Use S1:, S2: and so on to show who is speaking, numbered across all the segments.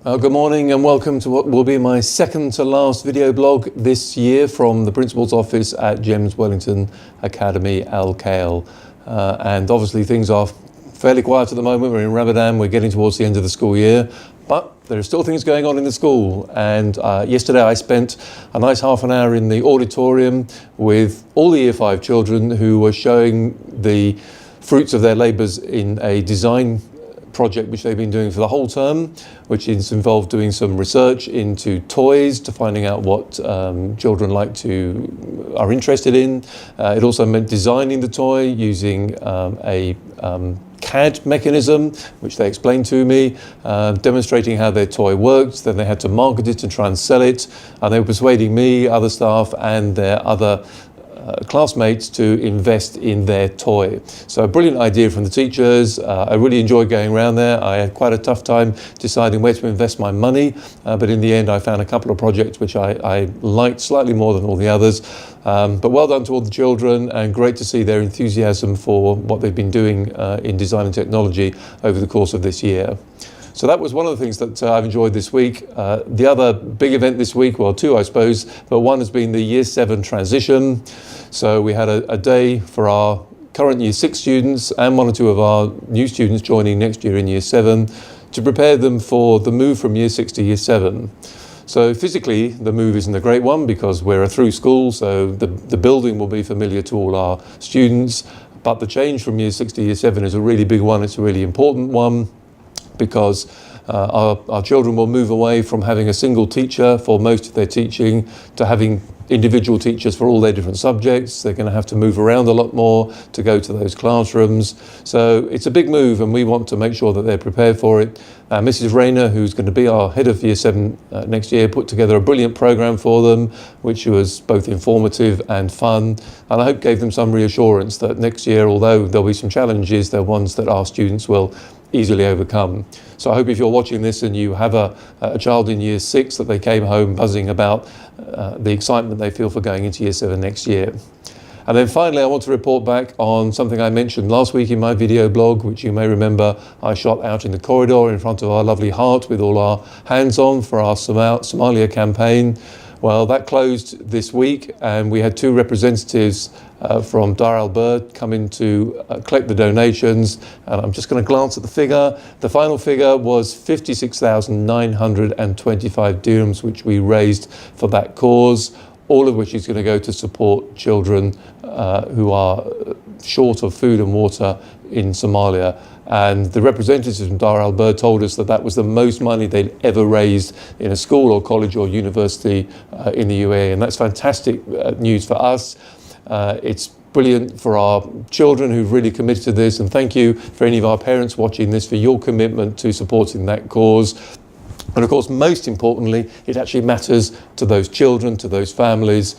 S1: Good morning and welcome to what will be my second to last video blog this year from the Principal's Office at James Wellington Academy, Al Khail. And obviously things are fairly quiet at the moment. We're in Ramadan, we're getting towards the end of the school year, but there are still things going on in the school. And yesterday I spent a nice half an hour in the auditorium with all the Year 5 children who were showing the fruits of their labours in a design project which they've been doing for the whole term, which is involved doing some research into toys to finding out what children are interested in. It also meant designing the toy using a CAD mechanism, which they explained to me, demonstrating how their toy worked. Then they had to market it and try and sell it, and they were persuading me, other staff and their other classmates to invest in their toy. So a brilliant idea from the teachers. I really enjoyed going around there. I had quite a tough time deciding where to invest my money, but in the end I found a couple of projects which I liked slightly more than all the others. But well done to all the children, and great to see their enthusiasm for what they've been doing in design and technology over the course of this year. So that was one of the things that I've enjoyed this week. The other big event this week, well, two I suppose, but one has been the Year 7 transition. So we had a day for our current Year 6 students and one or two of our new students joining next year in Year 7 to prepare them for the move from Year 6 to Year 7. So physically the move isn't a great one because we're a through school, so the building will be familiar to all our students, but the change from Year 6 to Year 7 is a really big one. It's a really important one, because our children will move away from having a single teacher for most of their teaching to having individual teachers for all their different subjects. They're going to have to move around a lot more to go to those classrooms. So it's a big move and we want to make sure that they're prepared for it. Mrs. Rayner, who's going to be our head of Year 7 next year, put together a brilliant programme for them, which was both informative and fun, and I hope gave them some reassurance that next year, although there'll be some challenges, they're ones that our students will easily overcome. So I hope if you're watching this and you have a child in Year 6 that they came home buzzing about the excitement they feel for going into Year 7 next year. And then finally I want to report back on something I mentioned last week in my video blog, which you may remember I shot out in the corridor in front of our lovely heart with all our hands on for our Somalia campaign. Well, that closed this week and we had two representatives from Dar Al Bird come in to collect the donations, and I'm just going to glance at the figure. The final figure was 56,925 dirhams, which we raised for that cause, all of which is going to go to support children who are short of food and water in Somalia. And the representatives from Dar Al Bird told us that that was the most money they'd ever raised in a school or college or university in the UAE, and that's fantastic news for us. It's brilliant for our children who've really committed to this, and thank you for any of our parents watching this for your commitment to supporting that cause. And of course, most importantly, it actually matters to those children, to those families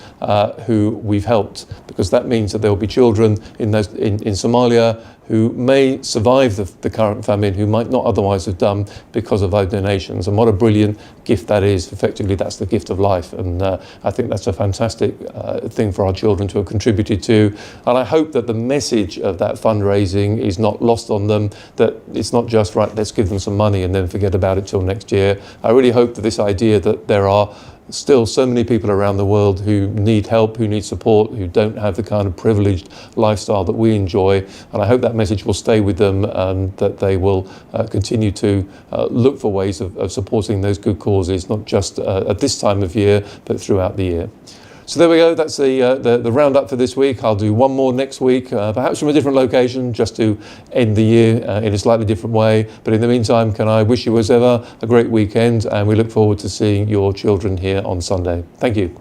S1: who we've helped, because that means that there will be children in Somalia who may survive the current famine, who might not otherwise have done because of our donations. And what a brilliant gift that is. Effectively, that's the gift of life. And I think that's a fantastic thing for our children to have contributed to. And I hope that the message of that fundraising is not lost on them, that it's not just, right, let's give them some money and then forget about it till next year. I really hope that this idea that there are still so many people around the world who need help, who need support, who don't have the kind of privileged lifestyle that we enjoy. And I hope that message will stay with them, and that they will continue to look for ways of supporting those good causes, not just at this time of year, but throughout the year. So there we go, that's the roundup for this week. I'll do one more next week, perhaps from a different location, just to end the year in a slightly different way. But in the meantime, can I wish you as ever a great weekend, and we look forward to seeing your children here on Sunday. Thank you.